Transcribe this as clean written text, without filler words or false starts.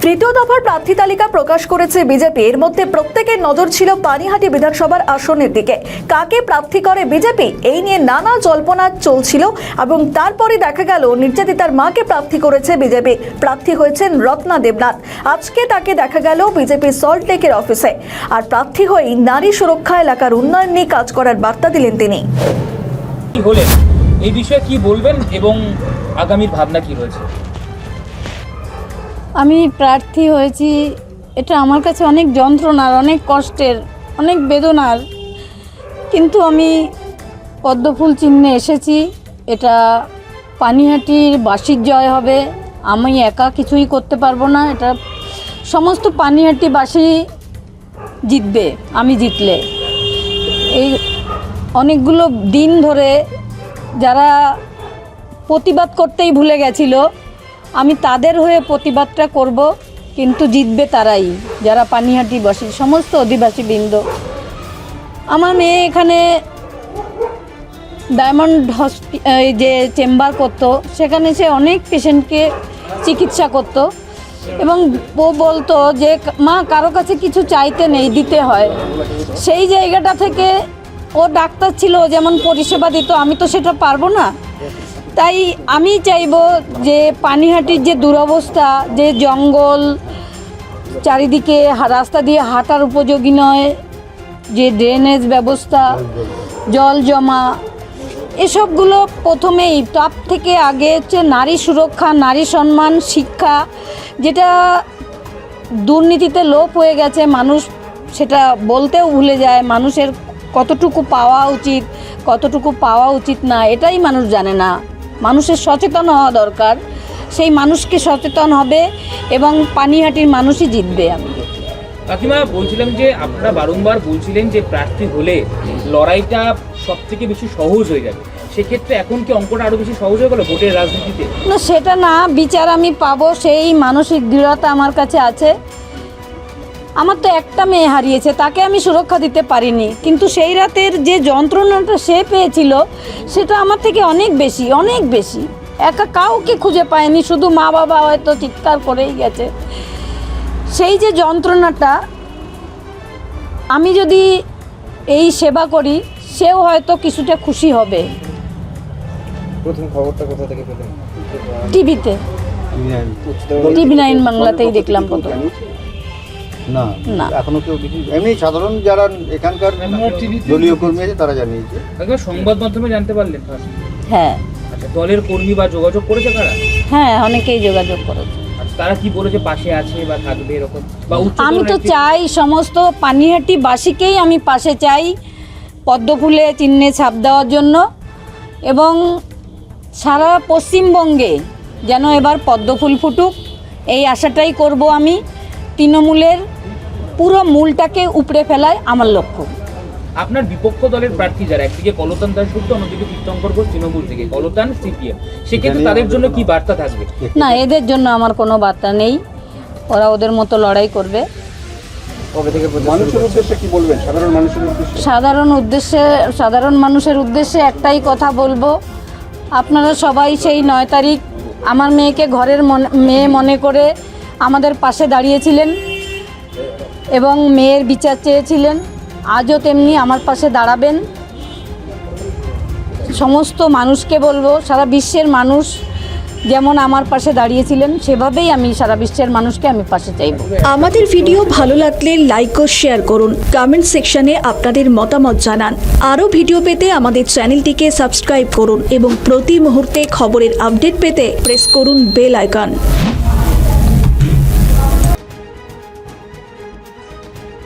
তৃতীয় দফার প্রার্থী তালিকা প্রকাশ করেছে বিজেপি। এর মধ্যে প্রত্যেকের নজর ছিল পানিহাটি বিধানসভার আসনের দিকে। কাকে প্রার্থী করে বিজেপি, এই নিয়ে নানা জল্পনা চলছিল এবং তারপরে দেখা গেল নির্যাতিতার মাকে প্রার্থী করেছে বিজেপি। প্রার্থী হয়েছেন রত্না দেবনাথ। আজকে তাকে দেখা গেল বিজেপি সল্টলেকের অফিসে। আর প্রার্থী হয়েই নারী সুরক্ষা এলাকার উন্নয়ন নিয়ে কাজ করার বার্তা দিলেন তিনি। এই বিষয়ে কি বলবেন এবং আগামীর ভাবনা কি রয়েছে? আমি প্রার্থী হয়েছি, এটা আমার কাছে অনেক যন্ত্রণার, অনেক কষ্টের, অনেক বেদনার, কিন্তু আমি পদ্মফুল চিহ্নে এসেছি। এটা পানিহাটির বাসীর জয় হবে। আমি একা কিছুই করতে পারবো না, এটা সমস্ত পানিহাটিবাসী জিতবে আমি জিতলে। এই অনেকগুলো দিন ধরে যারা প্রতিবাদ করতেই ভুলে গেছিল, আমি তাদের হয়ে প্রতিবাদটা করব, কিন্তু জিতবে তারাই, যারা পানিহাটিবাসী সমস্ত অধিবাসীবৃন্দ। আমার মেয়ে এখানে ডায়মন্ড যে চেম্বার করতো, সেখানে সে অনেক পেশেন্টকে চিকিৎসা করত এবং ও বলতো যে মা, কারো কাছে কিছু চাইতে নেই, দিতে হয়। সেই জায়গাটা থেকে ও ডাক্তার ছিল, যেমন পরিষেবা দিত, আমি তো সেটা পারবো না। তাই আমি চাইবো যে পানিহাটির যে দুরবস্থা, যে জঙ্গল, চারিদিকে রাস্তা দিয়ে হাঁটার উপযোগী নয়, যে ড্রেনেজ ব্যবস্থা, জল জমা, এসবগুলো প্রথমেই টপ থেকে আগে হচ্ছে নারী সুরক্ষা, নারী সম্মান, শিক্ষা, যেটা দুর্নীতিতে লোপ হয়ে গেছে। মানুষ সেটা বলতেও ভুলে যায়। মানুষের কতটুকু পাওয়া উচিত, কতটুকু পাওয়া উচিত না, এটাই মানুষ জানে না। মানুষের সচেতন হওয়া দরকার। সেই মানুষকে সচেতন হবে এবং পানিহাটির মানুষই জিতবে। আমি কাকিমা বলছিলাম যে আপনারা বারংবার বলছিলেন যে প্রার্থী হলে লড়াইটা সব থেকে বেশি সহজ হয়ে যাবে, সেক্ষেত্রে এখন কি অঙ্কটা আরও বেশি সহজ হয়ে গেল ভোটের রাজনীতিতে? না, সেটা না, বিচার আমি পাবো সেই মানসিক দৃঢ়তা আমার কাছে আছে। আমার তো একটা মেয়ে হারিয়েছে, তাকে আমি সুরক্ষা দিতে পারিনি, কিন্তু সেই রাতের যে যন্ত্রণাটা সে পেয়েছিল সেটা আমার থেকে অনেক বেশি, অনেক বেশি। একা কাউকে খুঁজে পায়নি, শুধু মা বাবা হয়তো চিৎকার করেই গেছে। সেই যে যন্ত্রণাটা, আমি যদি এই সেবা করি, সেও হয়তো কিছুটা খুশি হবে। প্রথম খবরটা কোথা থেকে পেলেন? টিভিতে, TV9 বাংলাতেই দেখলাম প্রথম। না, এখনো কেউ দেখি, এমনি সাধারণ যারা এখানকার দলীয় কর্মী আছে তারা জানিয়েছে। সংবাদ মাধ্যমে জানতে পারলেন? হ্যাঁ। আচ্ছা, দলের কর্মী বা যোগাযোগ করেছে কারা? হ্যাঁ, অনেকেই যোগাযোগ করেছে। তারা কি বলেছে, পাশে আছে বা থাকবে এরকম? আমি তো চাই সমস্ত পানিহাটিবাসীকেই আমি পাশে চাই, পদ্মফুলে চিহ্নে ছাপ দেওয়ার জন্য, এবং সারা পশ্চিমবঙ্গে যেন এবার পদ্মফুল ফুটুক, এই আশাটাই করব আমি। তৃণমূলের পুরো মূলটাকে উপড়ে ফেলায় আমার লক্ষ্য। আপনার বিপক্ষ দলের প্রার্থী যারা, একদিকে কলতান দাশগুপ্ত, অন্যদিকে তীর্থঙ্কর ঘোষ তৃণমূল থেকে, কলতান সিপিএম, সেক্ষেত্রে তাদের জন্য কি বার্তা থাকবে? না, এদের জন্য আমার কোনো বার্তা নেই, ওরা ওদের মতো লড়াই করবে। মানুষের উদ্দেশ্যে কি বলবেন? সাধারণ মানুষের উদ্দেশ্যে একটাই কথা বলবো, আপনারা সবাই সেই 9 তারিখ আমার মেয়েকে ঘরের মেয়ে মনে করে আমাদের পাশে দাঁড়িয়েছিলেন এবং মেয়ের বিচার চেয়েছিলেন। আজও তেমনি আমার পাশে দাঁড়াবেন। সমস্ত মানুষকে বলবো, সারা বিশ্বের মানুষ যেমন আমার পাশে দাঁড়িয়েছিলেন, সেভাবেই আমি সারা বিশ্বের মানুষকে আমি পাশে চাইব। আমাদের ভিডিও ভালো লাগলে লাইক ও শেয়ার করুন, কমেন্ট সেকশনে আপনাদের মতামত জানান। আরও ভিডিও পেতে আমাদের চ্যানেলটিকে সাবস্ক্রাইব করুন এবং প্রতি মুহূর্তে খবরের আপডেট পেতে প্রেস করুন বেল আইকন।